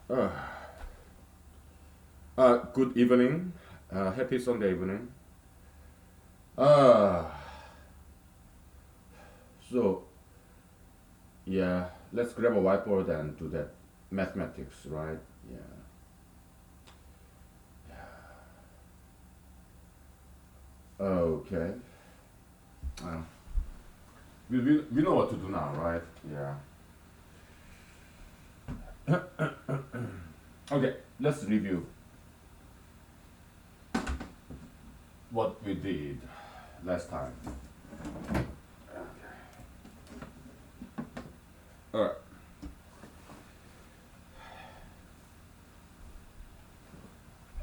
Uh, Good evening. Happy Sunday evening. Uh, so, yeah, let's grab a whiteboard and do that mathematics, right? Yeah. Okay. Uh, we know what to do now, right? Yeah. Okay, let's review what we did last time. Alright.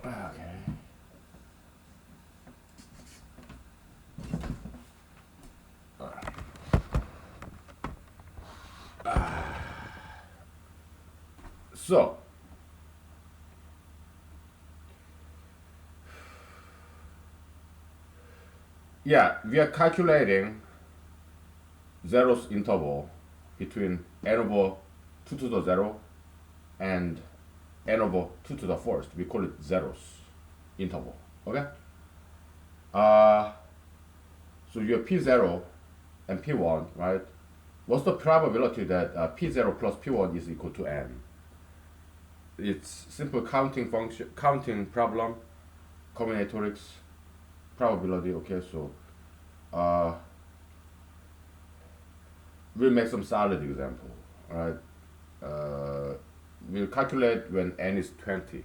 Okay. So, yeah, we are calculating zeros interval between n over 2 to the 0 and n over 2 to the first. We call it zeros interval. Okay? Uh, so you have p0 and p1, right? What's the probability that p0 plus p1 is equal to n? It's simple counting function, counting problem, combinatorics, probability. Okay, so uh, we'll make some solid example. All right, we'll calculate when n is 20.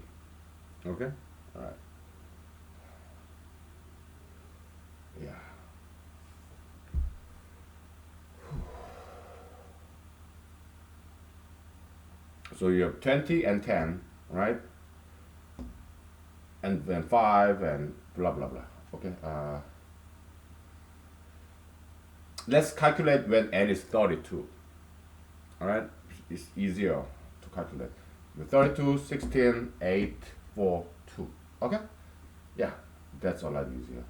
Okay, all right, yeah. So you have 20 and 10, right? And then 5 and blah blah blah. Okay, let's calculate when n is 32. All right, it's easier to calculate. 32, 16, 8, 4, 2. Okay, yeah, that's a lot easier.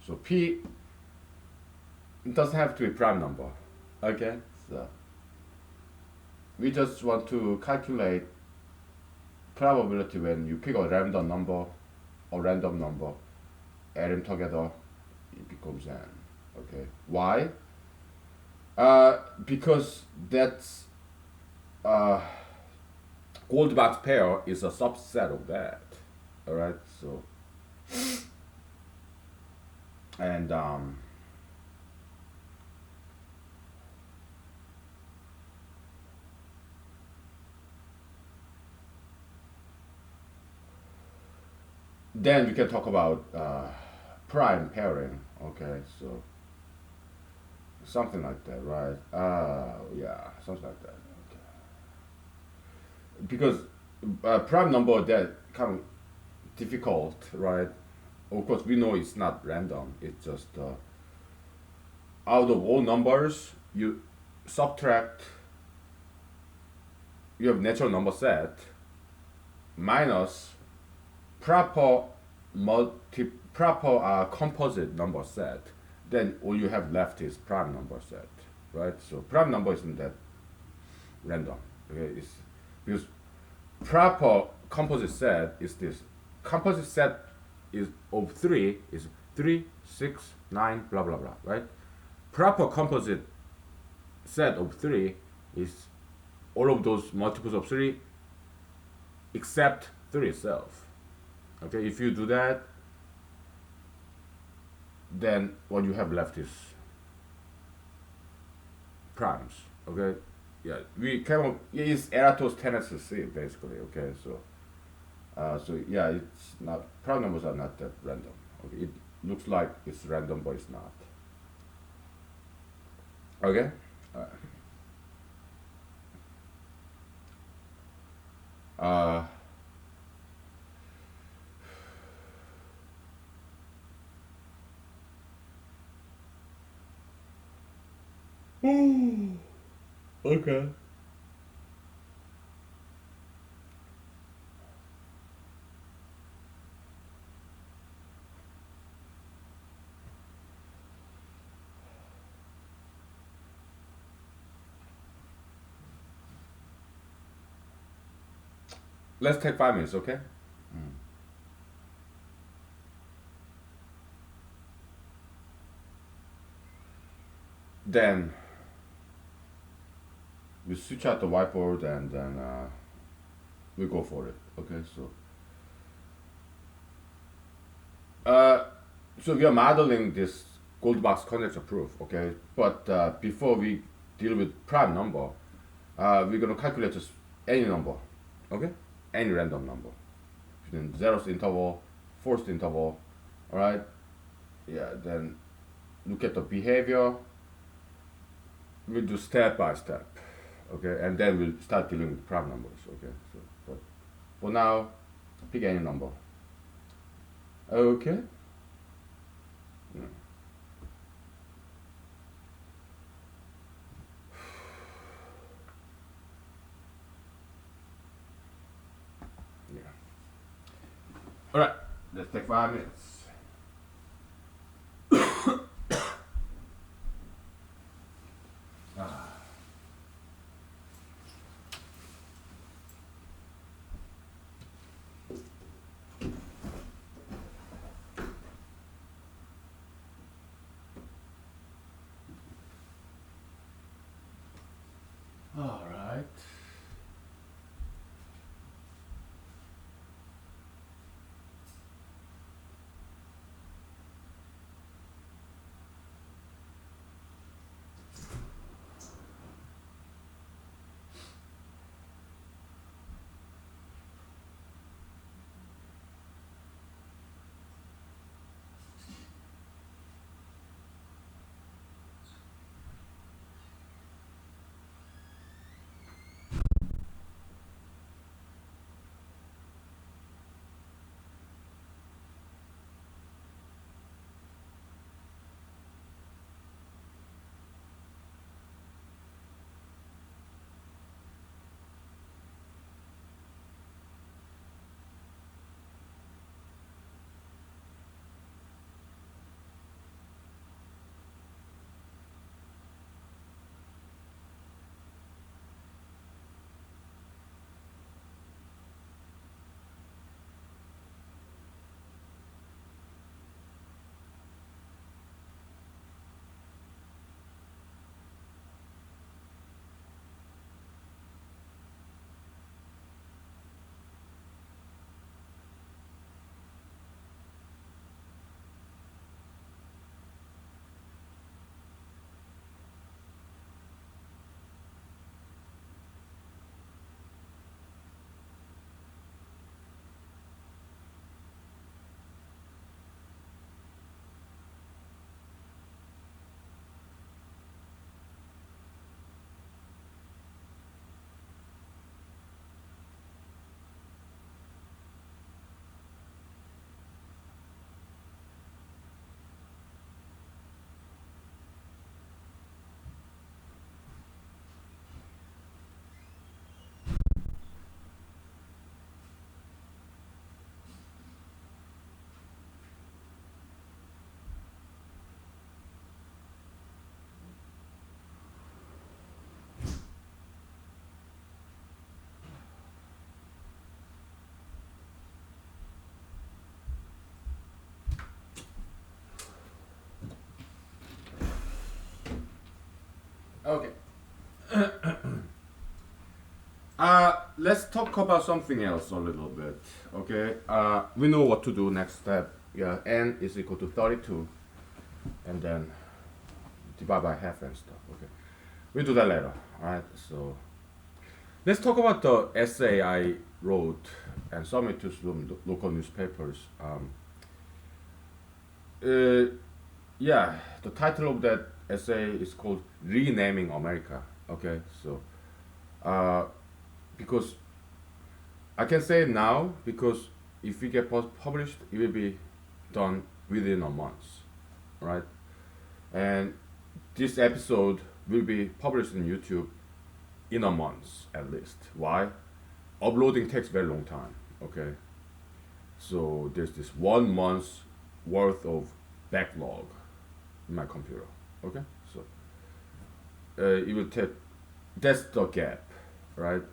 So p, it doesn't have to be prime number. Okay, so we just want to calculate probability when you pick a random number or random number, add them together, it becomes n. Okay, why? Because that's uh, Goldbach's pair is a subset of that. All right, so and then we can talk about prime pairing. Okay, so something like that, right? Yeah, something like that. Okay. Because prime number that kind of difficult, right? Of course, we know it's not random. It's just out of all numbers, you subtract. You have natural number set minus proper proper composite number set. Then all you have left is prime number set, right? So prime number isn't that random. Okay, it's because proper composite set is this. Composite set is of three is 3, 6, 9, blah blah blah, right? Proper composite set of three is all of those multiples of three except three itself. Okay, if you do that, then what you have left is primes. Okay, yeah, we came up. It's Eratosthenes' C basically. Okay, so yeah, it's not prime numbers are not that random. Okay, it looks like it's random, but it's not. Okay. Uh, uh, okay. let's take 5 minutes, okay? Then we switch out the whiteboard and then we go for it. Okay, uh, so we are modeling this Goldbox conjecture proof. Okay, but before we deal with prime number, we're gonna calculate just any number. Okay, any random number within zeroth interval, fourth interval. All right. Yeah. Then look at the behavior. We do step by step. Okay, and then we'll start dealing with prime numbers. Okay. So, but for now, pick any number. Okay. Yeah. Yeah. All right. Let's take 5 minutes. Ah. All right. Okay. Let's talk about something else a little bit. Okay. We know what to do next step. Yeah, n is equal to 32, and then divide by half and stuff. Okay. We do that later. All right. So let's talk about the essay I wrote and submit to some local newspapers. Uh, yeah, the title of that essay is called "Renaming America." Okay, so uh, because I can say it now because if we get published, it will be done within a month, right? And this episode will be published in YouTube in a month at least. Why? Uploading takes very long time. Okay, so there's this 1 month worth of backlog in my computer. Okay, so it will take. That's the gap, right?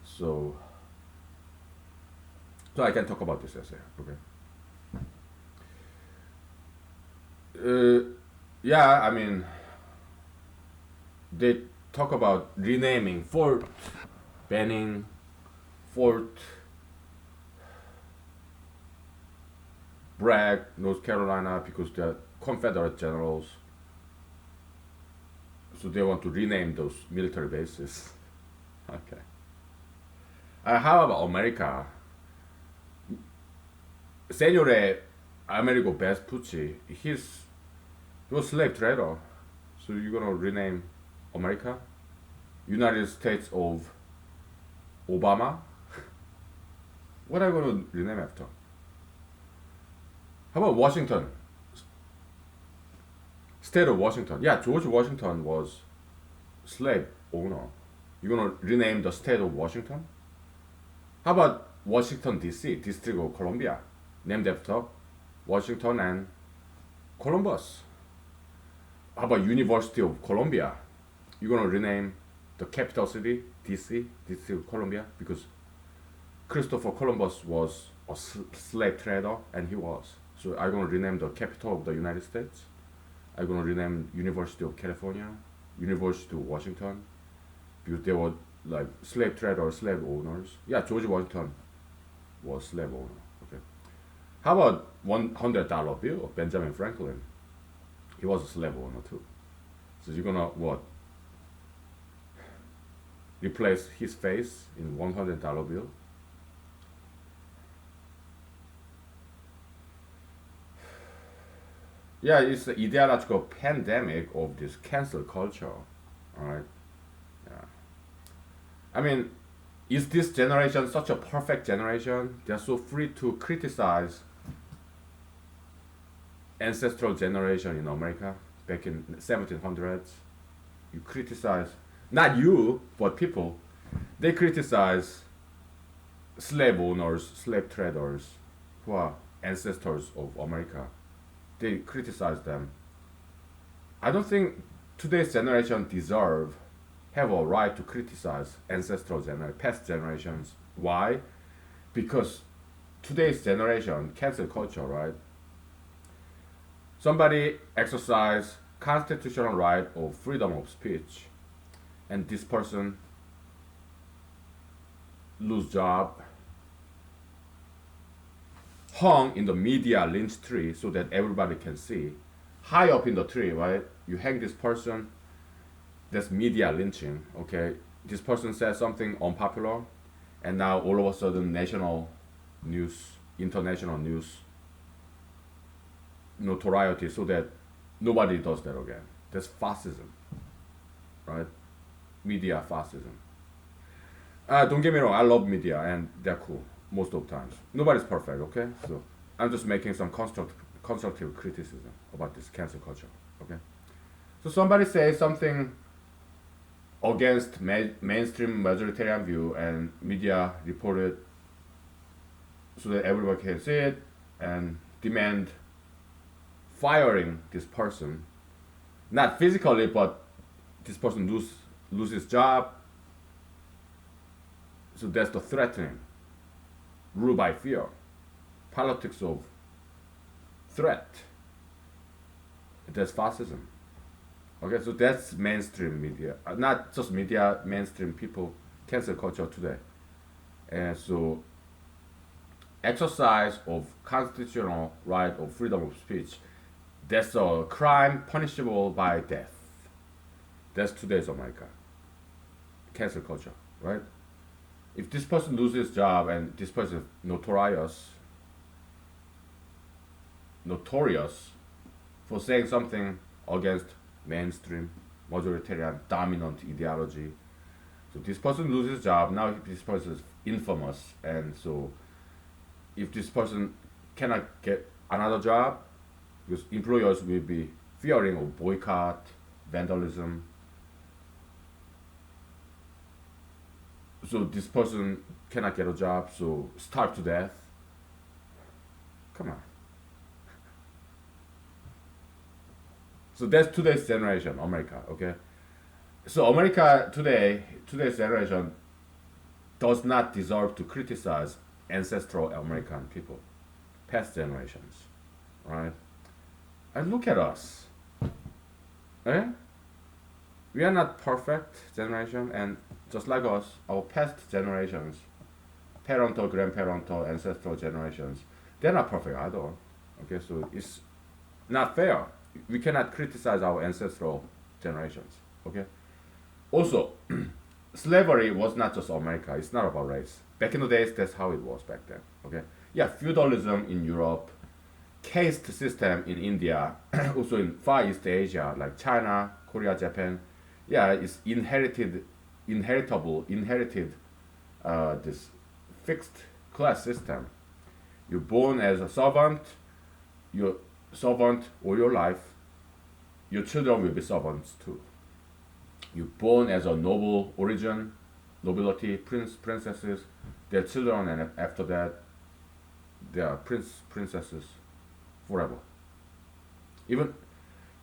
So So I can talk about this essay. Okay. Yeah, I mean, they talk about renaming Fort Benning, Fort Bragg, North Carolina, because they're Confederate generals. So they want to rename those military bases. Okay. How about America? Senore Amerigo Vespucci, he was slave trader. So you're gonna rename America? United States of Obama? What are you gonna rename after? How about Washington? State of Washington. Yeah, George Washington was slave owner. You're gonna rename the state of Washington? How about Washington D.C., District of Columbia, named after Washington and Columbus? How about University of Columbia? You're gonna rename the capital city D.C., District of Columbia, because Christopher Columbus was a slave trader, and he was. So I'm gonna rename the capital of the United States. I'm gonna rename University of California, University of Washington, because they were like slave traders, slave owners. Yeah, George Washington was slave owner. Okay. How about $100 bill of Benjamin Franklin? He was a slave owner too. So you're gonna what? Replace his face in $100 bill? Yeah, it's the ideological pandemic of this cancel culture. Alright. Yeah. I mean, is this generation such a perfect generation? They're so free to criticize ancestral generation in America back in 1700s. You criticize, not you, but people. They criticize slave owners, slave traders, who are ancestors of America. They criticize them. I don't think today's generation have a right to criticize past generations. Why? Because today's generation, cancel culture, right? Somebody exercise constitutional right of freedom of speech, and this person lose job, hung in the media lynch tree so that everybody can see. High up in the tree, right? You hang this person, that's media lynching, okay? This person says something unpopular, and now all of a sudden national news, international news, notoriety, so that nobody does that again. That's fascism, right? Media fascism. Don't get me wrong, I love media and they're cool most of the times. Nobody's perfect, okay? So I'm just making some constructive criticism about this cancel culture, okay? So somebody says something against mainstream majoritarian view, and media report it so that everyone can see it and demand firing this person. Not physically, but this person loses job. So that's the threatening. Rule by fear. Politics of threat. That's fascism. Okay, so that's mainstream media. Not just media, mainstream people, cancel culture today. And so exercise of constitutional right of freedom of speech, that's a crime punishable by death. That's today's America. Cancel culture, right? If this person loses job and this person is notorious for saying something against mainstream, majoritarian, dominant ideology. So this person loses job, now this person is infamous, and so if this person cannot get another job, because employers will be fearing of boycott, vandalism. So this person cannot get a job, so starve to death. Come on. So that's today's generation, America, okay? So America today's generation does not deserve to criticize ancestral American people, past generations, right? And look at us, eh? We are not perfect generation, and just like us, our past generations, parental, grandparental, ancestral generations, they're not perfect at all. Okay, so it's not fair. We cannot criticize our ancestral generations. Okay. Also, slavery was not just America. It's not about race. Back in the days, that's how it was back then. Okay. Yeah, feudalism in Europe, caste system in India, also in Far East Asia like China, Korea, Japan. Yeah, it's inherited this fixed class system. You're born as a servant, you're servant all your life. Your children will be servants too. You're born as a noble origin, nobility, princesses, their children, and after that, they are princesses forever. Even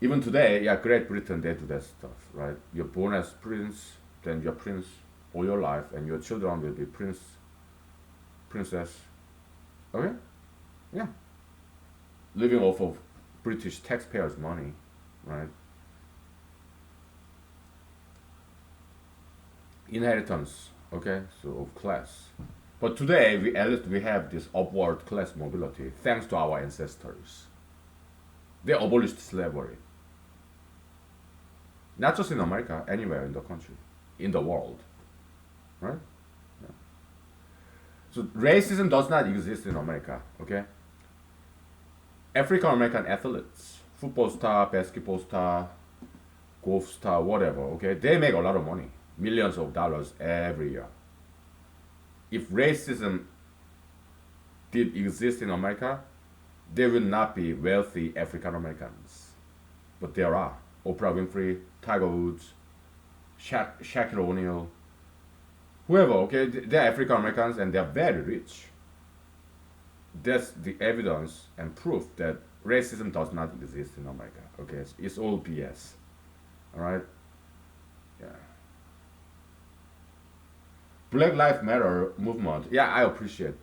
even today, yeah, Great Britain they do that stuff, right? You're born as prince, then you're prince all your life, and your children will be princess. Okay, yeah, living off of British taxpayers' money, right? Inheritance, okay, so of class. But today, we at least we have this upward class mobility thanks to our ancestors. They abolished slavery, not just in America, anywhere in the country, in the world, right? Yeah. So racism does not exist in America, okay? African American athletes, football star, basketball star, golf star, whatever, okay, they make a lot of money, millions of dollars every year. If racism did exist in America, there will not be wealthy African Americans. But there are. Oprah Winfrey, Tiger Woods, Shaquille O'Neal, whoever, okay, they're African Americans and they're very rich. That's the evidence and proof that racism does not exist in America. Okay, it's all BS. All right, yeah. Black Lives Matter movement. Yeah, I appreciate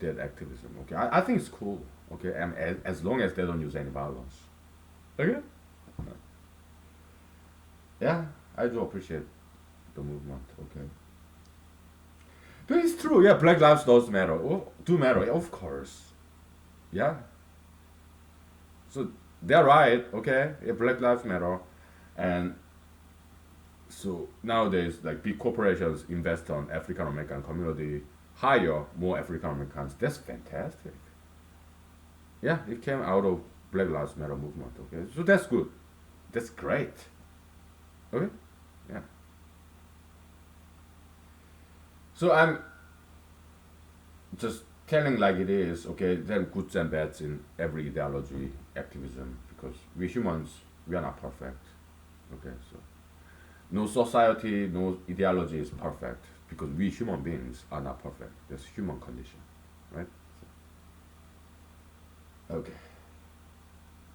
that activism. Okay, I think it's cool. Okay, and as long as they don't use any violence. Okay. Yeah, I do appreciate the movement. Okay. But it's true. Yeah, Black lives does matter. Oh, do matter, of course. Yeah. So they're right. Okay. Yeah, Black lives matter, and so nowadays, like big corporations invest on African American community, hire more African Americans. That's fantastic. Yeah, it came out of Black Lives Matter movement. Okay, so that's good. That's great. Okay, yeah. So I'm just telling like it is. Okay, there are goods and bads in every ideology, activism, because we humans we are not perfect. Okay, so no society, no ideology is perfect because we human beings are not perfect. That's human condition, right? Okay.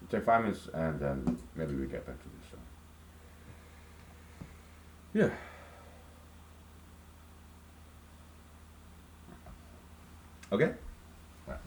Take 5 minutes and then maybe we get back to this. So. Yeah. Okay. Right.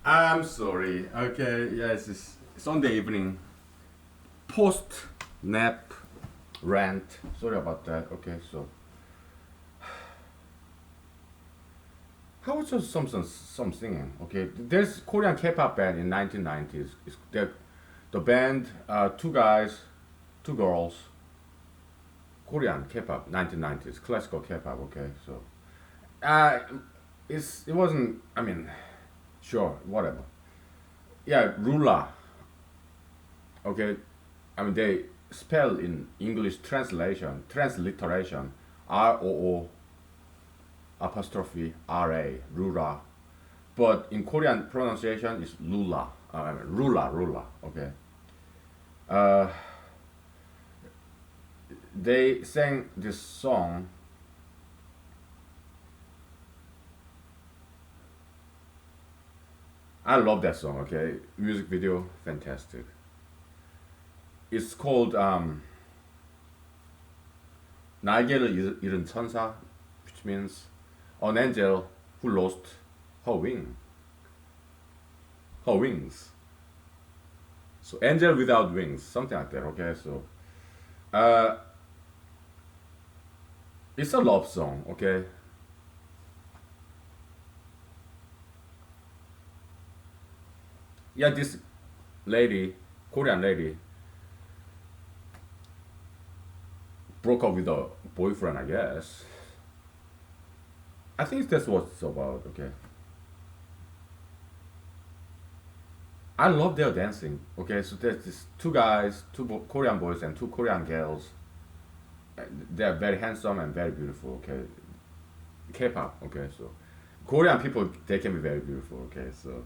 I'm sorry. Okay, yes, it's Sunday evening, post nap rant. Sorry about that. Okay, so how was just some singing? Okay, there's Korean K-pop band in 1990s. The band, two guys, two girls, Korean K-pop 1990s, classical K-pop. Okay, so uh, it wasn't. I mean, sure, whatever. Yeah, Rula. Okay, I mean they spell in English transliteration, ROO apostrophe RA, Rura. But in Korean pronunciation is Lula. I mean, Rula. Okay. Uh, they sang this song. I love that song. Okay, music video, fantastic. It's called 날개를 잃은 천사, which means an angel who lost her wings. So angel without wings, something like that. Okay, so uh, it's a love song. Okay, yeah, this lady, Korean lady, broke up with a boyfriend. I guess. I think that's what it's about. Okay, I love their dancing. Okay, so there's this two guys, Korean boys and two Korean girls. They're very handsome and very beautiful. Okay, K-pop. Okay, so Korean people they can be very beautiful. Okay, so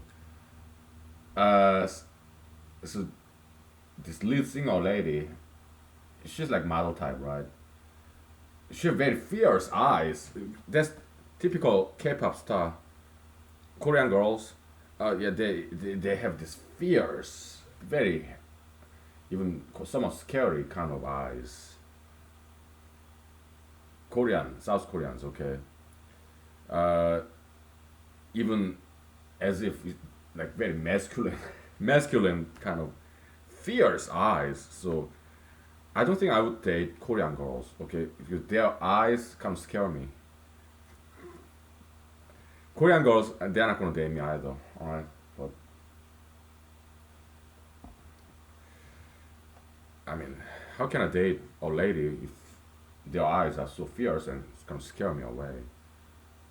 uh, so this lead singer lady, she's like model type, right? She has very fierce eyes. That's typical K-pop star. Korean girls, yeah, they have this fierce, very even somewhat scary kind of eyes. Korean, South Koreans, okay. Uh, even as if like very masculine, masculine kind of fierce eyes. So I don't think I would date Korean girls, okay, because their eyes kind of scare me. Korean girls, they're not gonna date me either, all right. But I mean, how can I date a lady if their eyes are so fierce and it's gonna scare me away,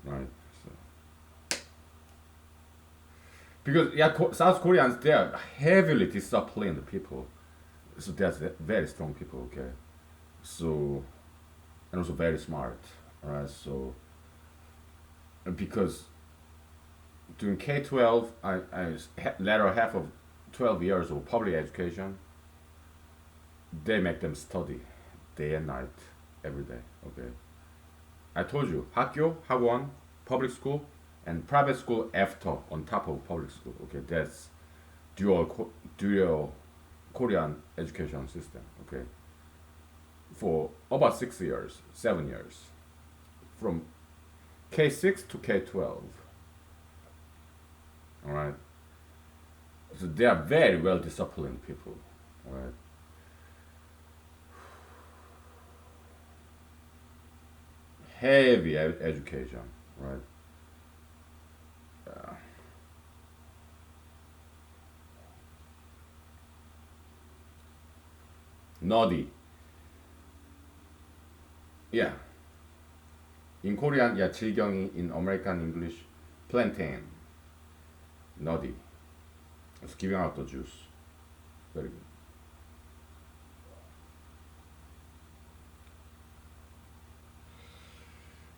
right? So, because yeah, South Koreans they are heavily disciplined people, so they're very strong people, okay. So and also very smart, right? So because during K-12, latter half of 12 years of public education, they make them study day and night, every day. Okay. I told you, 학교, 학원, public school, and private school after on top of public school. Okay, that's dual Korean education system. Okay, for about 6 years, 7 years, from K6 to K12. All right. So they are very well disciplined people. All right. Heavy education. Right. Uh, Naughty. Yeah. In Korean, yeah, 질경이. In American English, plantain. Naughty. It's giving out the juice. Very good.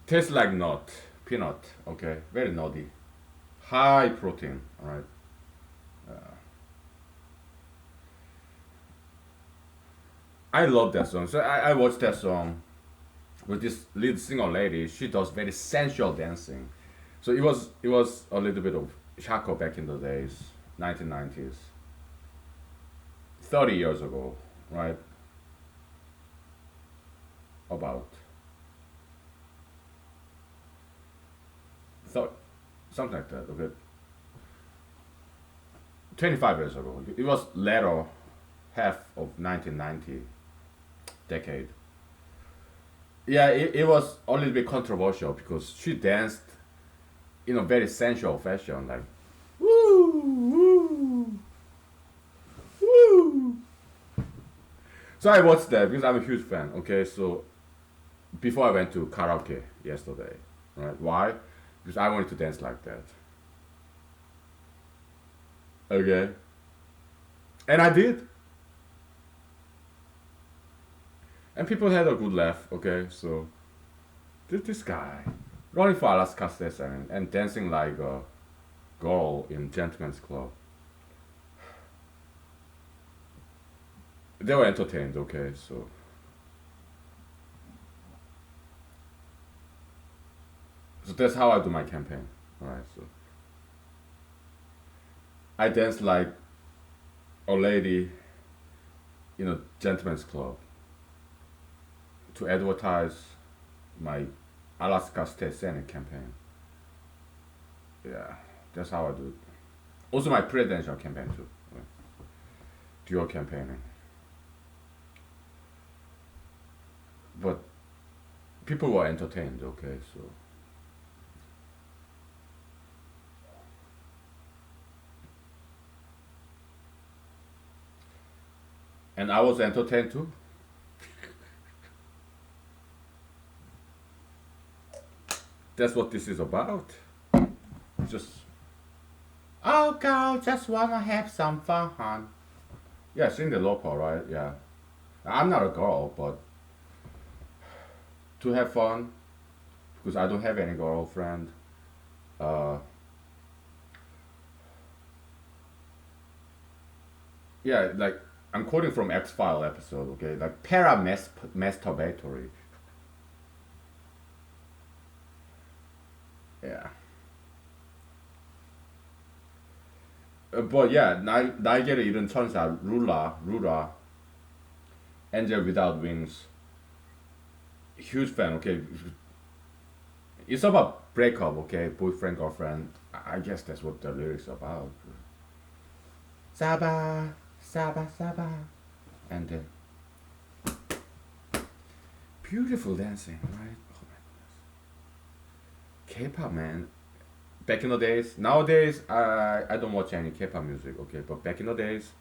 Tastes like nut, peanut. Okay, very naughty. High protein. All right. I love that song. So I watched that song with this lead singer lady. She does very sensual dancing. So it was a little bit of shocker back in the days, 1990s, 30 years ago, right? About so something like that. Okay, 25 years ago. It was later half of 1990 decade. Yeah, it was a little bit controversial because she danced in a very sensual fashion, like woo, woo, woo. So I watched that because I'm a huge fan. Okay, so before I went to karaoke yesterday, right? Why? Because I wanted to dance like that. Okay, and I did, and people had a good laugh. Okay, so this guy running for Alaska Station and dancing like a girl in gentleman's club. They were entertained. Okay, so that's how I do my campaign. All right, so I dance like a lady in a gentleman's club to advertise my Alaska State Senate campaign. Yeah, that's how I do it. Also, my presidential campaign too. Right? Dual campaigning. But people were entertained. Okay, so and I was entertained too. That's what this is about. Just oh, girl, just wanna have some fun. Yeah, sing the local, right? Yeah, I'm not a girl, but to have fun because I don't have any girlfriend. Uh, yeah, like I'm quoting from X File episode. Okay, like para masturbatory. Yeah. But yeah, 날개를 잃은 천사 루라, angel without wings. Huge fan. Okay, it's about breakup. Okay, boyfriend girlfriend. I guess that's what the lyrics about. Saba, Saba, Saba, and then beautiful dancing, right? Oh my goodness. K-pop, man. Back in the days, nowadays I don't watch any K-pop music. Okay, but back in the days,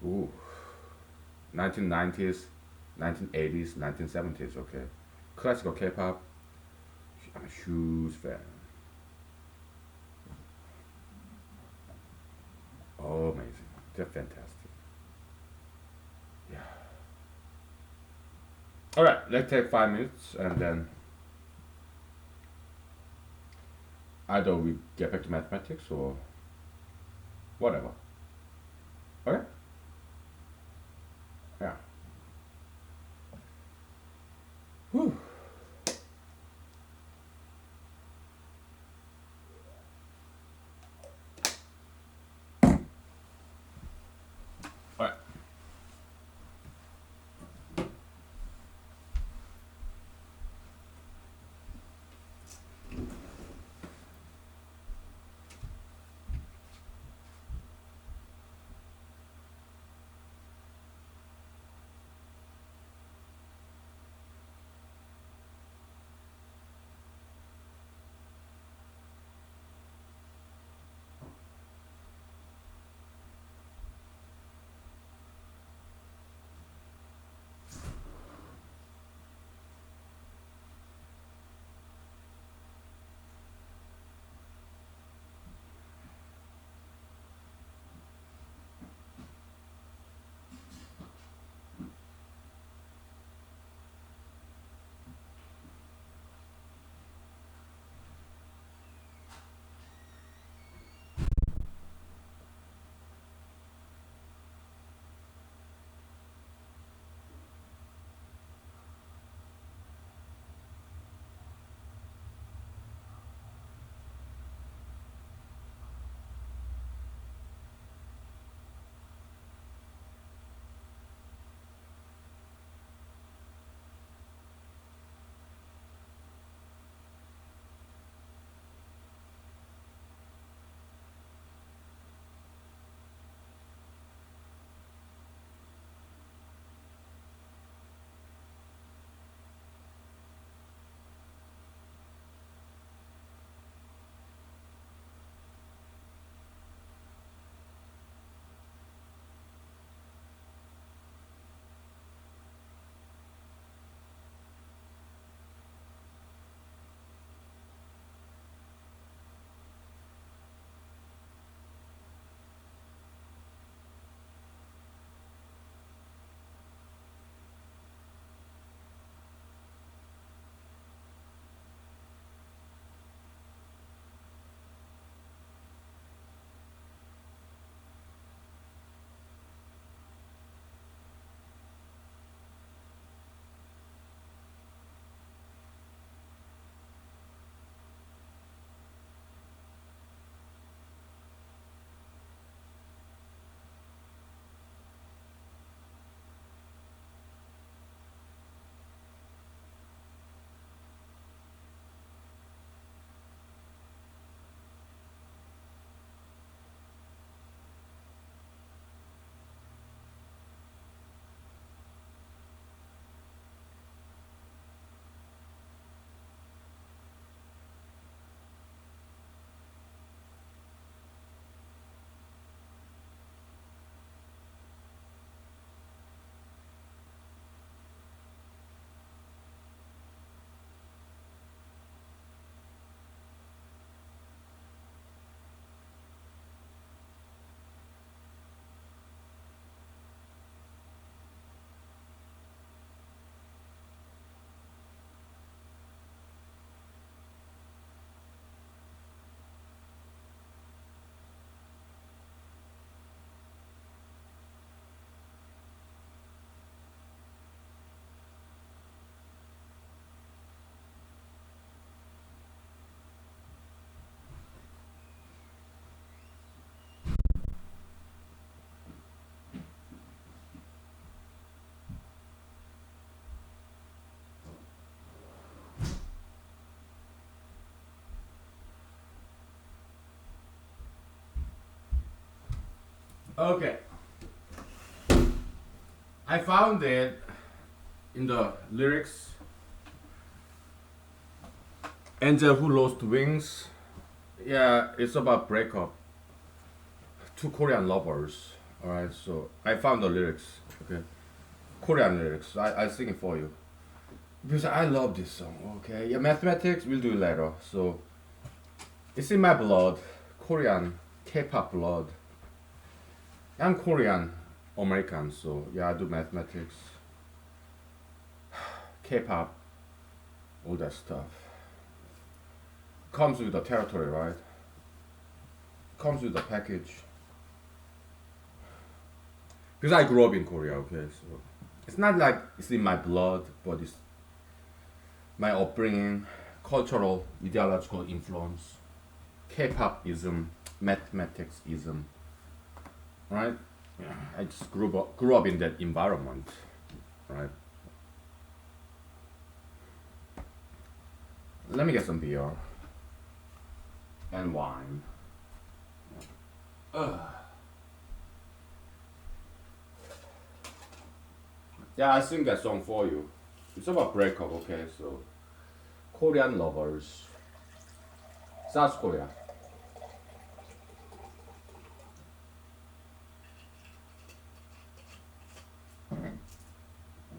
ooh, 1990s, 1980s, 1970s. Okay, classical K-pop. I'm a huge fan. Oh, amazing. They're fantastic. Yeah. All right, let's take 5 minutes and then either we get back to mathematics or whatever. Okay? Yeah. Whew. All right. Okay. I found it in the lyrics. Angel who lost wings. Yeah, it's about breakup. Two Korean lovers. Alright, so I found the lyrics. Okay. Korean lyrics. I sing it for you. Because I love this song, okay? Yeah, mathematics we'll do it later. So it's in my blood. Korean, K-pop blood. I'm Korean American, so yeah, I do mathematics, K-pop, all that stuff. Comes with the territory, right? Comes with the package. Because I grew up in Korea, okay, so it's not like it's in my blood, but it's my upbringing, cultural, ideological influence, K-popism, mathematicsism, right? Yeah, I just grew up in that environment, right? Let me get some beer and wine. Ugh. Yeah, I sing that song for you. It's about breakup, okay? So, Korean lovers, South Korea.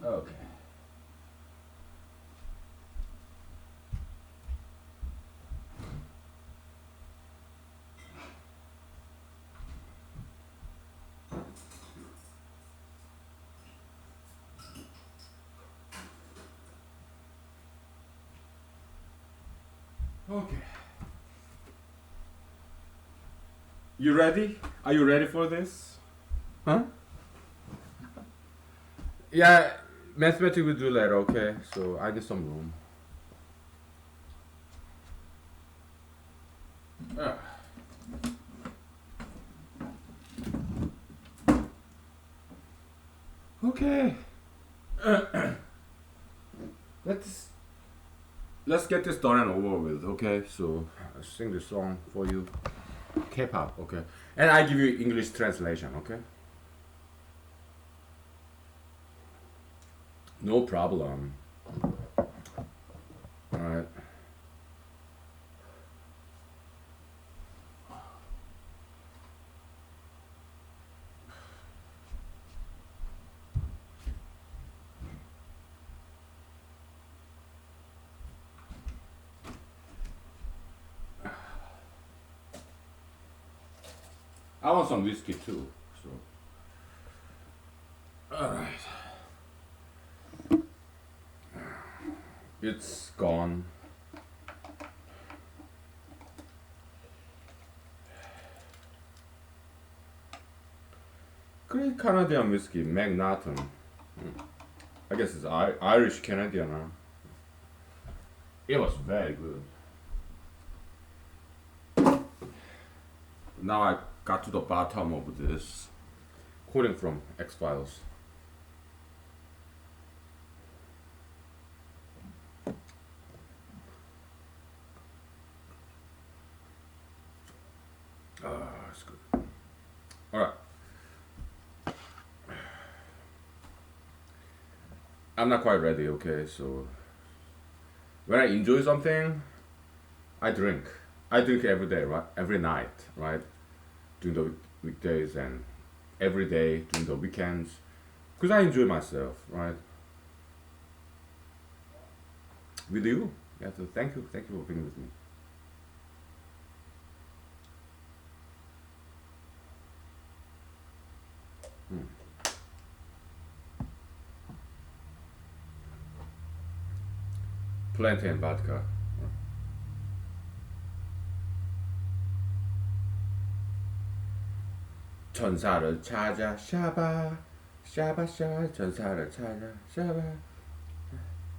Okay. Okay. You ready? Are you ready for this? Huh? Yeah, mathematics we'll do later, okay? So I need some room. Ah. Okay. let's let's get this done and over with, okay? So I sing this song for you. K-pop, okay? And I give you English translation, okay? No problem. Alright. I want some whiskey too. So alright. It's gone. Great Canadian whiskey, McNaughton. I guess it's Irish Canadian. Huh? It was very good. Now I got to the bottom of this. Quoting from X-Files. It's good. Alright. I'm not quite ready, okay? So when I enjoy something, I drink. I drink every day, right? Every night, right? During the weekdays and every day during the weekends. Because I enjoy myself, right? With you. Yeah, so thank you. Thank you for being with me. Plenty and vodka. 전사를 찾아 샤바 샤바샤 전사를 찾아 샤바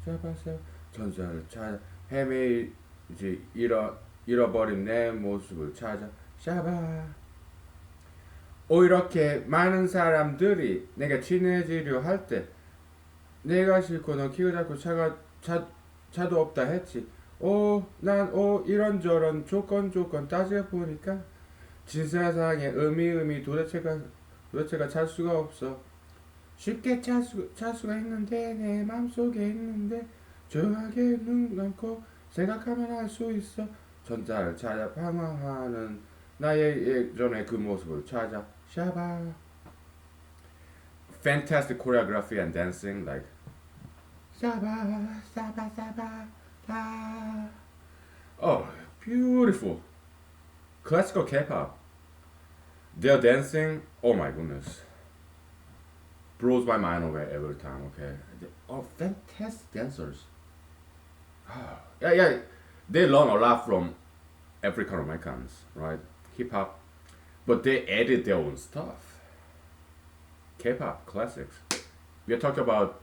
샤바샤 전사를 찾아 헤매이지 잃어버린 내 모습을 찾아 샤바 오 이렇게 많은 사람들이 내가 친해지려 할 때 내가 싫고 넌 키가 작고 차도 없다 했지 난 이런저런 조건 따져보니까 진사상의 의미 도대체가 도대체가 찾을 수가 없어. 쉽게 찾을 수가 있는데 내 맘속에 있는데 조용하게 눈 감고 생각하면 알 수 있어. 전자를 찾아 방황하는 나의 예전의 그 모습을 찾아. 샤바. Fantastic choreography and dancing like 샤바 샤바 샤바 다. Oh, beautiful. Classical K-pop. Their dancing, oh my goodness, blows my mind away every time. Okay, they are fantastic dancers. Yeah, yeah, they learn a lot from African Americans, right? Hip hop, but they added their own stuff. K-pop classics. We are talking about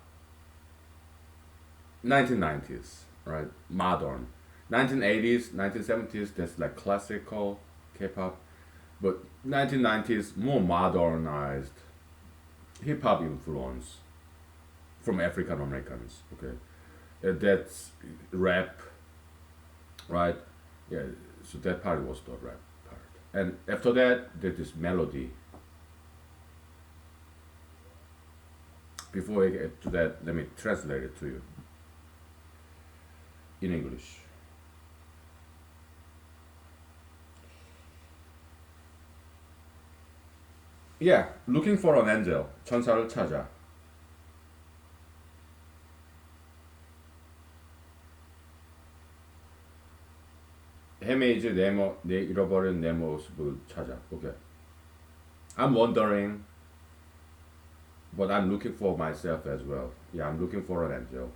1990s, right? Modern. 1980s, 1970s. That's like classical K-pop, but 1990s more modernized hip hop influence from African Americans. Okay, that's rap, right? Yeah, so that part was the rap part, and after that, there's this melody. Before I get to that, let me translate it to you in English. Yeah, looking for an angel. 천사를 찾아. 헤매이지 내 잃어버린 내 모습을 찾아. Okay. I'm wondering, but I'm looking for myself as well. Yeah, I'm looking for an angel.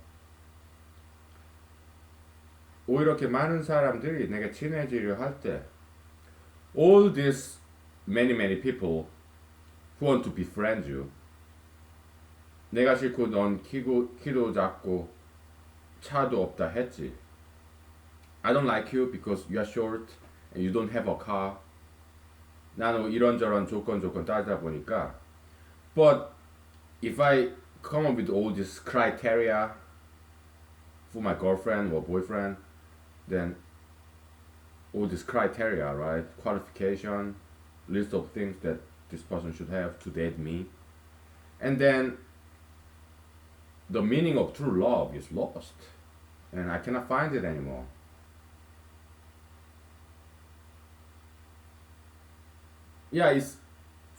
오히려 이렇게 많은 사람들이 내게 친해지려 할 때, all these many people who want to befriend you, 내가 싫고 넌 키도 작고 차도 없다 했지. I don't like you because you are short and you don't have a car. 나는 이런저런 조건 따지다 보니까, but if I come up with all these criteria for my girlfriend or boyfriend, then all these criteria, right? Qualification, list of things that this person should have to date me. And then the meaning of true love is lost. And I cannot find it anymore. Yeah, it's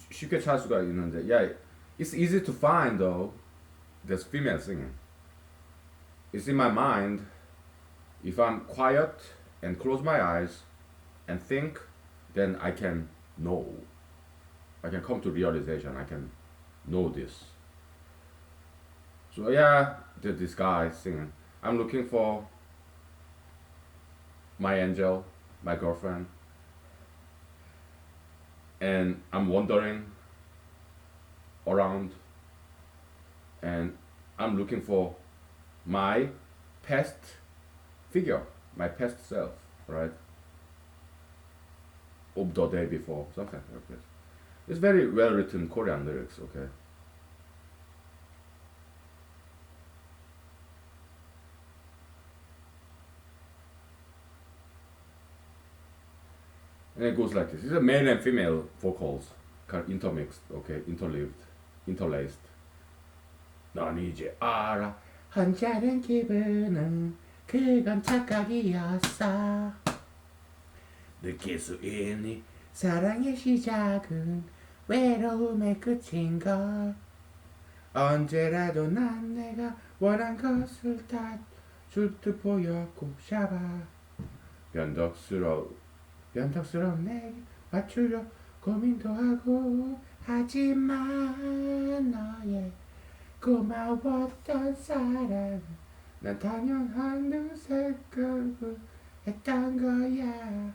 쉽게 찾을 수가 있는데, yeah, it's easy to find though. There's female singing. It's in my mind. If I'm quiet and close my eyes and think, then I can know. I can come to realization. I can know this. So yeah, there's this guy singing. I'm looking for my angel, my girlfriend, and I'm wandering around, and I'm looking for my past figure, my past self, right? Of the day before, something like this. It's very well written Korean lyrics, okay? And it goes like this. It's a male and female vocals, kind of intermixed, okay, interleaved, interlaced. 넌 이제 알아. 혼자는 기분은 그건 착각이었어. 느낄 수 있니? 사랑의 시작은 외로움의 끝인걸. 언제라도 난 내가 원한 것을 다 줄 듯 보였고 샤바. 변덕스러운 내게 맞추려 고민도 하고 하지만 너의 고마웠던 사랑은 난 당연한 듯 생각을 했던 거야.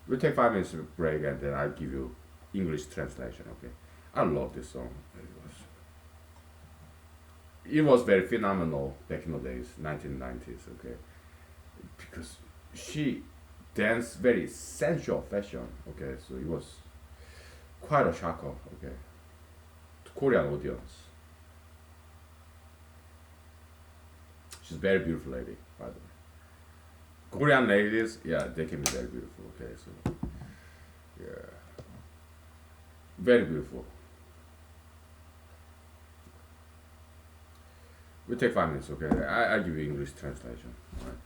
We'll take 5 minutes break and then I'll give you English translation, okay? I love this song. It was very phenomenal back in the days, 1990s, okay? Because she danced very sensual fashion, okay? So it was quite a shocker, okay? To Korean audience. She's a very beautiful lady, by the way. Korean ladies, yeah, they can be very beautiful, okay? So, yeah. Very beautiful. We take 5 minutes, okay? I give you English translation. All right.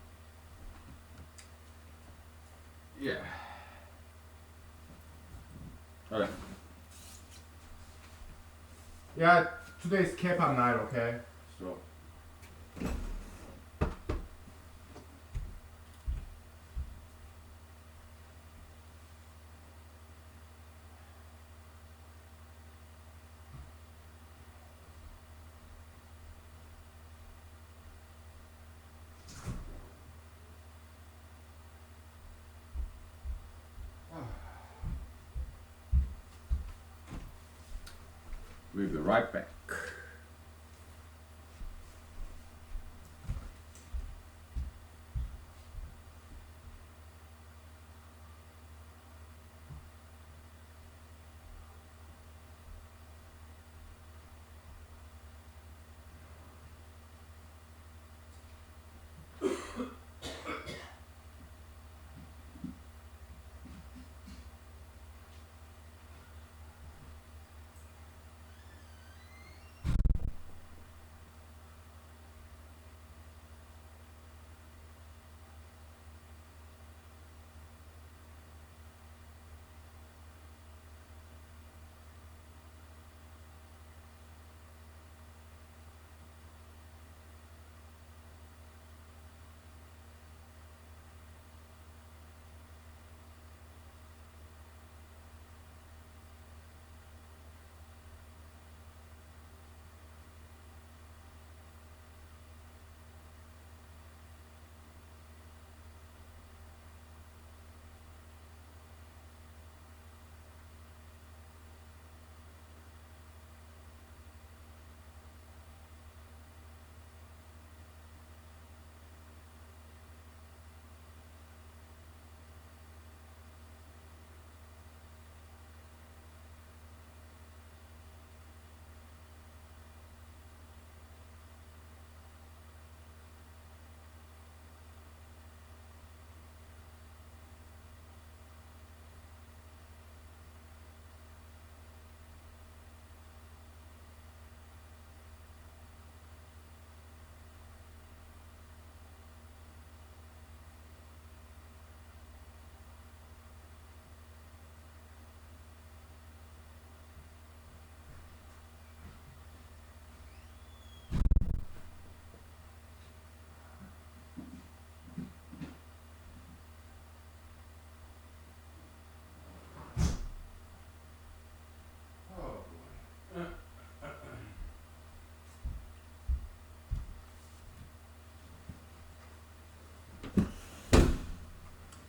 Yeah. Okay. Yeah, today is K-pop night, okay? So. We'll be right back.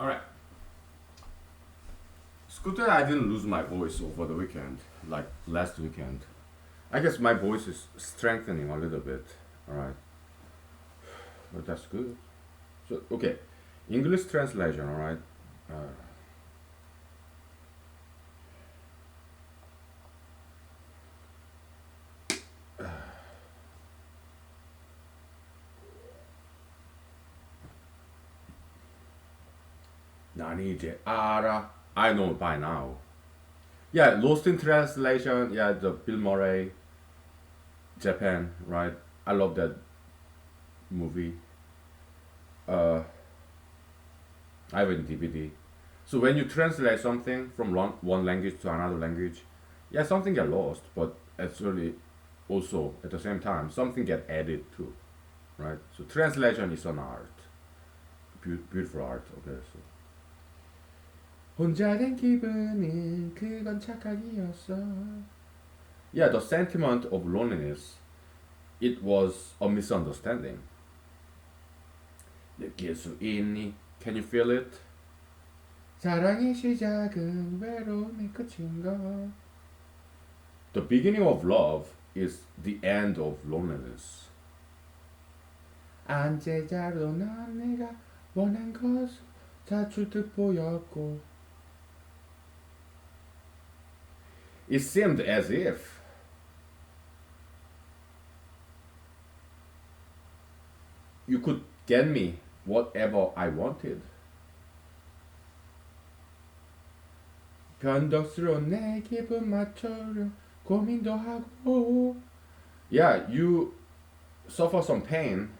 All right. It's good that I didn't lose my voice over the weekend, like last weekend. I guess my voice is strengthening a little bit. All right, but that's good. So okay, English translation. All right. Uh, 나니 이제 알아. I know by now. Yeah, Lost in Translation. Yeah, the Bill Murray, Japan. Right. I love that movie. Uh, I have it in DVD. So when you translate something from one language to another language, yeah, something get lost, but actually also at the same time something get added too, right? So translation is an art, beautiful art. Okay, so 혼자 된 기분은 그건 착각이었어. Yeah, the sentiment of loneliness, it was a misunderstanding. 느낄 수 있니? Can you feel it? 사랑의 시작은 외로움의 끝인가? The beginning of love is the end of loneliness. 안제자로 난 내가 원한 것을 다 줄듯 보였고 It seemed as if you could get me whatever I wanted. 변덕스러운 내 기분 맞춰려 고민도 하고. Yeah, you suffer some pain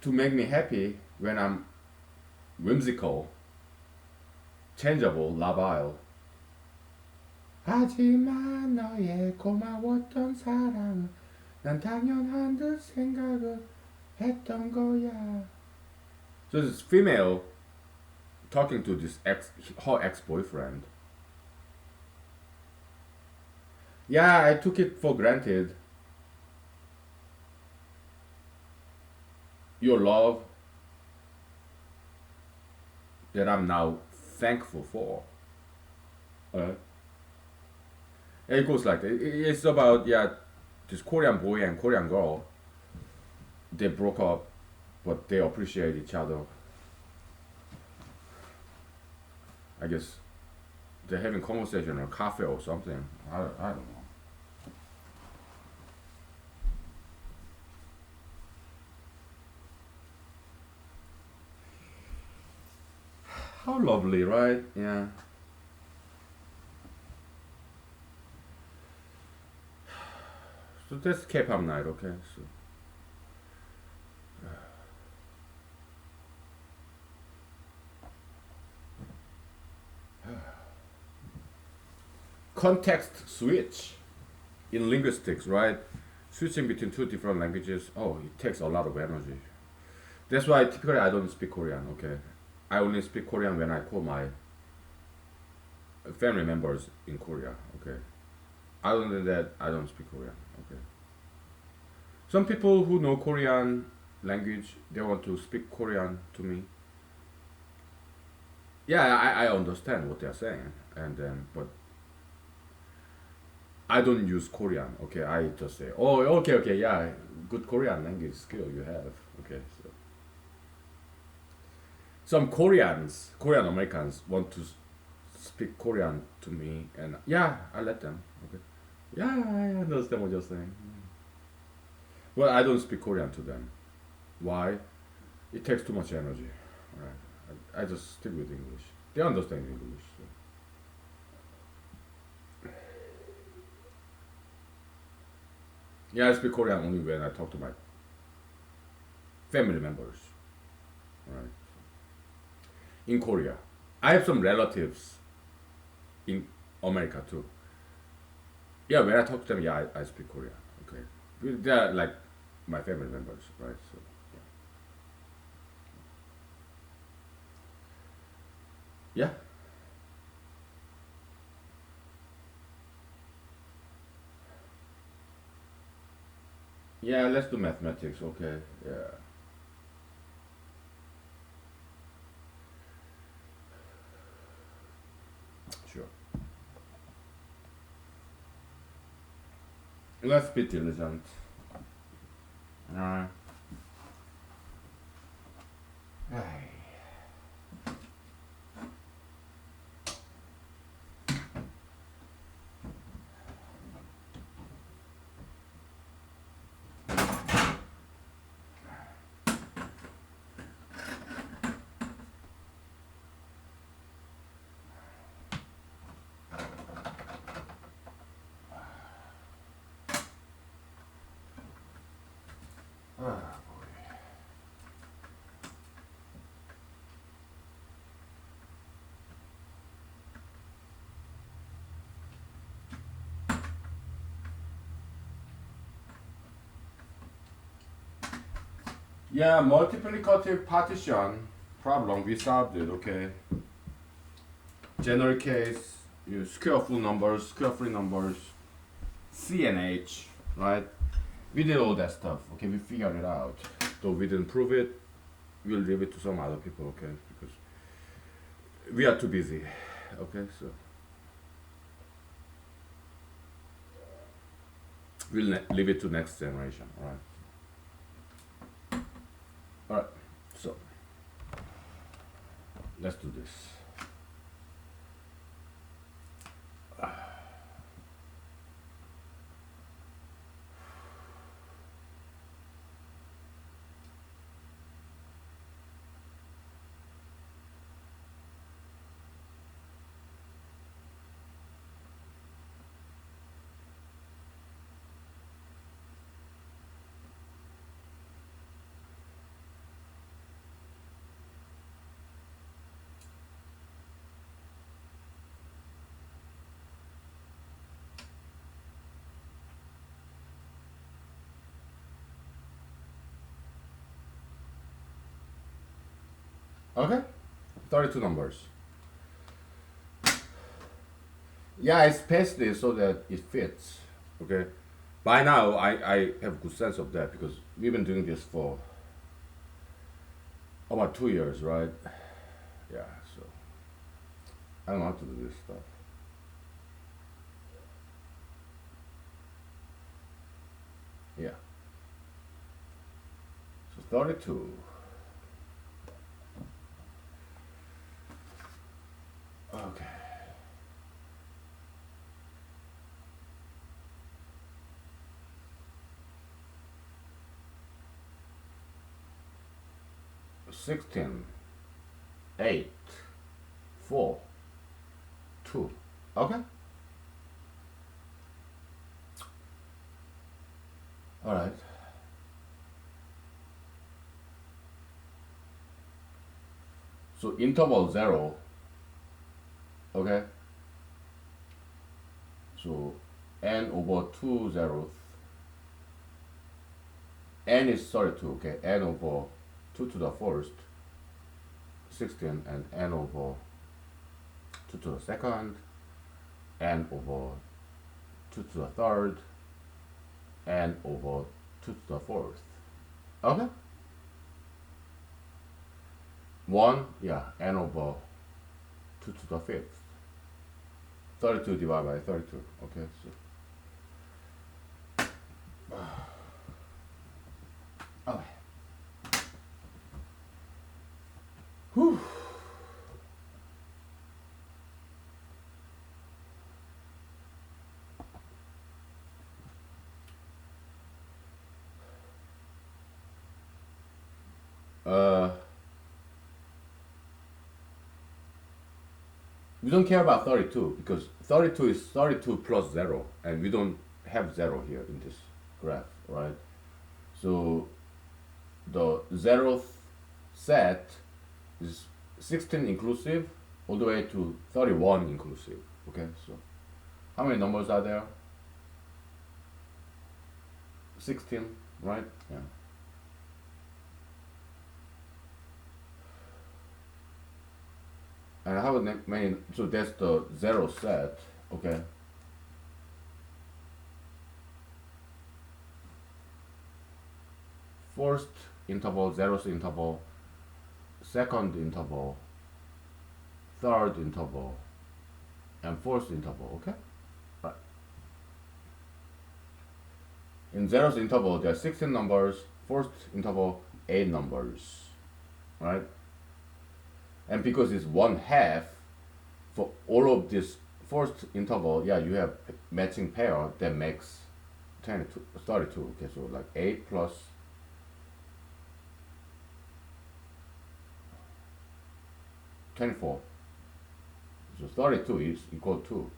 to make me happy when I'm whimsical, changeable, labile. 하지만 너의 고마웠던 사랑은 난 당연한 듯 생각을 했던 거야. So this female talking to this her ex-boyfriend. Yeah, I took it for granted. Your love that I'm now thankful for. Uh, it goes like that. It's about, yeah, this Korean boy and Korean girl. They broke up, but they appreciate each other. I guess they're having conversation or cafe or something. I don't know. How lovely, right? Yeah. So that's K-pop night, okay? So context switch in linguistics, right? Switching between two different languages, oh, it takes a lot of energy. That's why typically I don't speak Korean, okay? I only speak Korean when I call my family members in Korea, okay? Other than that, I don't speak Korean, okay? Some people who know Korean language, they want to speak Korean to me. Yeah, I understand what they're saying, and then, but I don't use Korean, okay? I just say, oh, okay, okay, yeah, good Korean language skill you have, okay? So some Korean Americans want to speak Korean to me, and yeah, I let them, okay? Yeah, I understand what you're saying. Well, I don't speak Korean to them. Why? It takes too much energy. Right? I just stick with English. They understand English. So. Yeah, I speak Korean only when I talk to my family members. Right? In Korea, I have some relatives in America too. Yeah, when I talk to them, yeah, I speak Korean. Okay, they're like my family members, right? So. Yeah. Yeah, let's do mathematics, okay? Yeah. Sure. Let's be diligent. Alright. Yeah, multiplicative partition problem, we solved it, okay? General case, you square full numbers, square free numbers, C and H, right? We did all that stuff, okay? We figured it out. Though we didn't prove it, we'll leave it to some other people, okay? Because we are too busy, okay? So we'll leave it to next generation, alright? Alright, so let's do this. Okay, 32 numbers. Yeah, I spaced it so that it fits. Okay, by now I have good sense of that because we've been doing this for about 2 years, right? Yeah, so I don't know how to do this stuff. Yeah, so 32. Okay. 16, 8, 4, 2. Okay. All right. So interval 0. Okay. So n over 2 zeroth. N is 32. Okay. N over 2 to the first, 16, and n over 2 to the second, n over 2 to the third, n over 2 to the fourth. Okay. 1, yeah, n over 2 to the fifth. 32 divided by 32. Okay, so. Okay. Whew. Uh, we don't care about 32 because 32 is 32 plus 0, and we don't have 0 here in this graph, right? So the 0th set is 16 inclusive all the way to 31 inclusive. Okay, so how many numbers are there? 16, right? Yeah. And how many? So that's the 0 set. Okay. First interval, 0th interval, second interval, third interval, and fourth interval. Okay. Right. In 0th interval, there are 16 numbers. First interval, 8 numbers. Right. And because it's 1/2 for all of this first interval, yeah, you have matching pair that makes 22, 32. Okay, so like 8 plus 24. So 32 is equal to.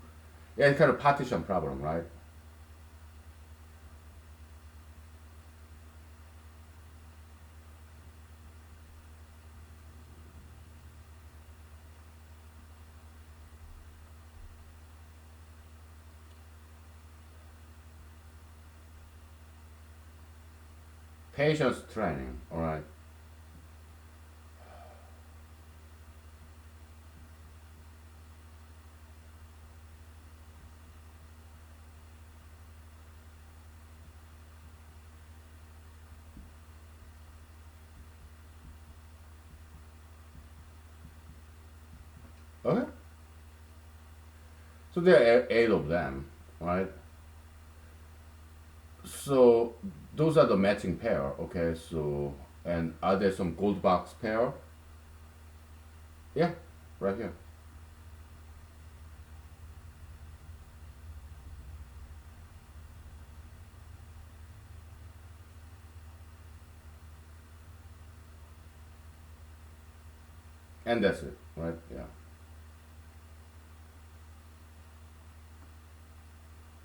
Yeah, it's kind of partition problem, right? Patience training, all right. Okay. So there are 8 of them, right? So those are the matching pair, okay? So, and are there some gold box pair? Yeah, right here. And that's it, right? Yeah.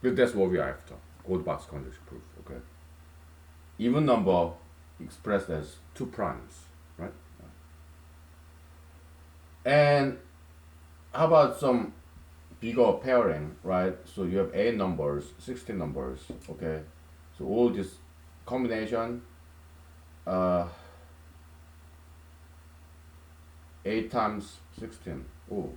But that's what we are after. Gold box conjugation proof, okay? Even number expressed as 2 primes, right? And how about some bigger pairing, right? So you have 8 numbers, 16 numbers, okay? So all this combination, uh, 8 times 16. Oh.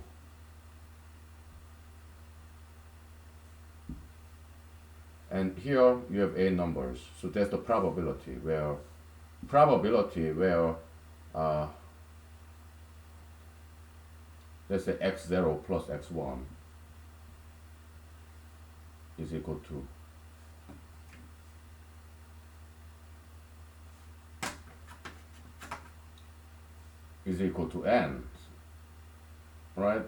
And here you have 8 numbers. So that's the probability where uh, let's say x0 plus x1 is equal to n, right?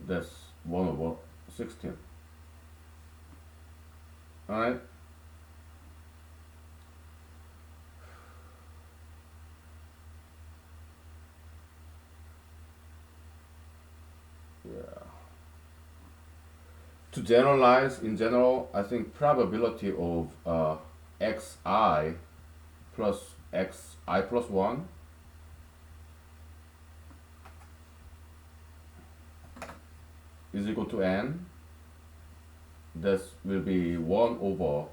That's 1 over 16. Alright? Yeah. To generalize, in general, I think probability of xi plus xi plus 1 is equal to n. This will be 1 over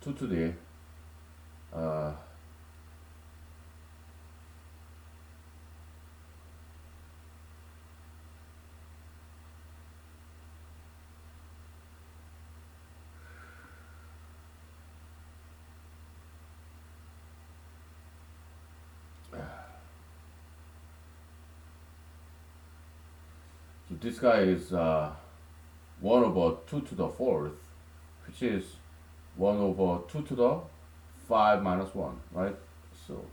2 to the uh, so this guy is 1 over 2 to the 4th, which is 1 over 2 to the 5 minus 1, right? So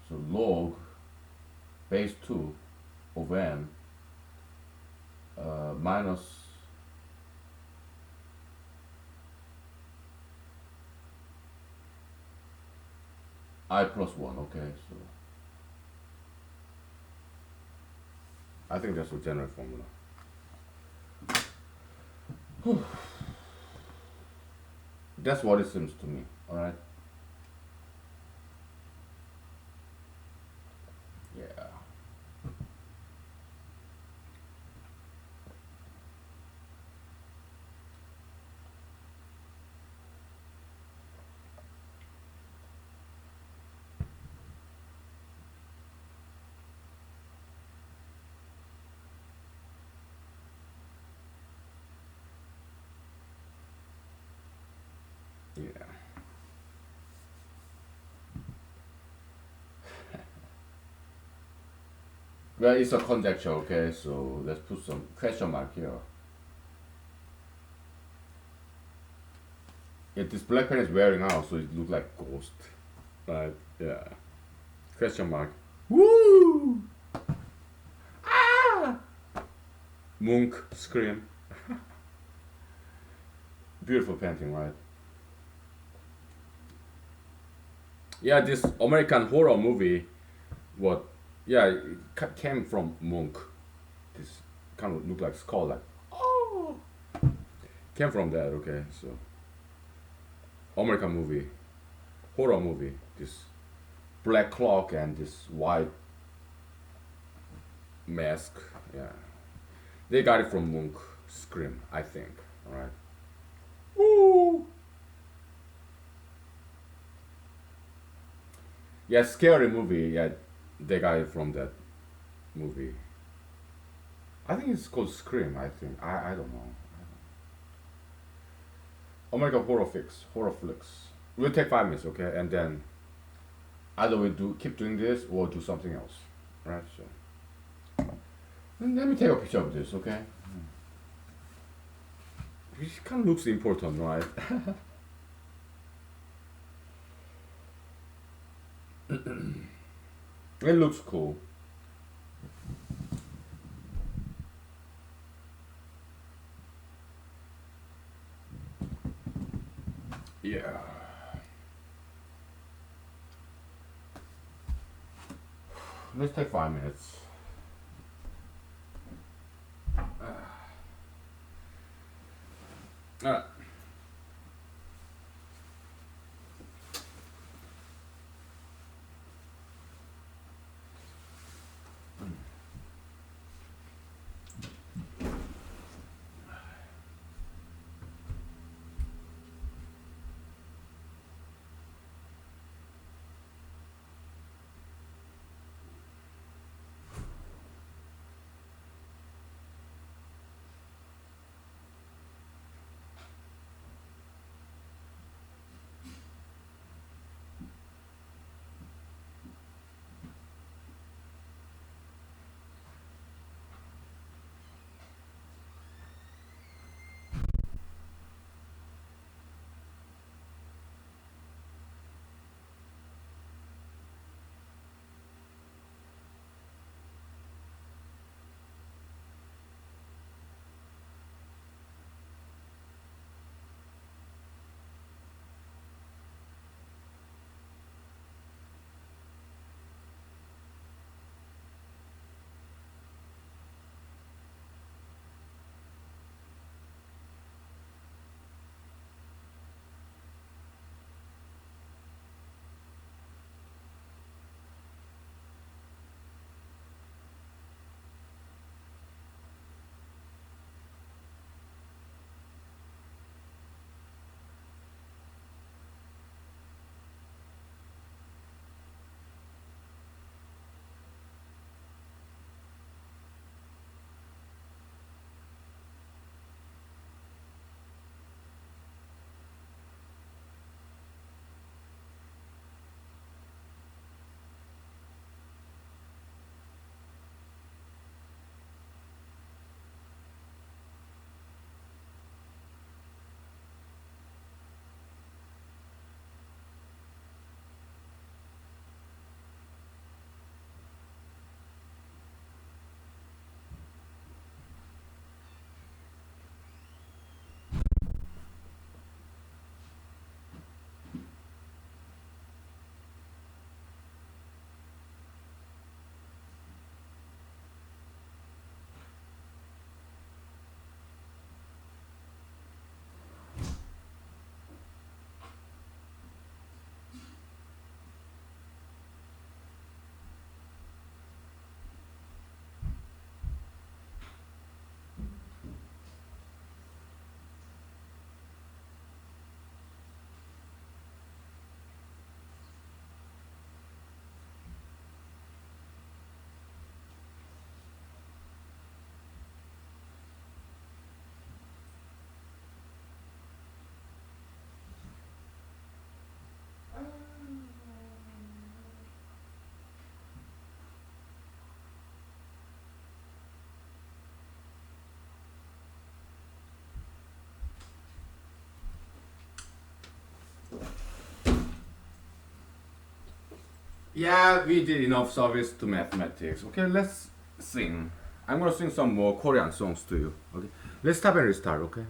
so log base 2 of n minus I plus 1, okay, so I think that's the general formula. That's what it seems to me, alright? Yeah. Yeah. Well, it's a conjecture, okay, so let's put some question mark here. Yeah, this black pen is wearing out, so it looks like ghost. Right? Yeah. Question mark. Woo! Ah! Monk scream. Beautiful painting, right? Yeah, this American horror movie, what? Yeah, it came from Monk. This kind of look like skull, like oh, came from that. Okay, so American movie, horror movie. This black cloak and this white mask. Yeah, they got it from Monk Scream, I think. All right. Woo! Yeah, scary movie. Yeah, they got it from that movie. I think it's called Scream. I think I don't know. American horror flicks. We'll take 5 minutes, okay, and then either we do keep doing this or do something else, right? So let me take a picture of this, okay? It kind of looks important, right? It looks cool. Yeah. Let's take 5 minutes. Alright. Yeah, we did enough service to mathematics. Okay, let's sing. I'm gonna sing some more Korean songs to you. Okay, let's stop and restart. Okay.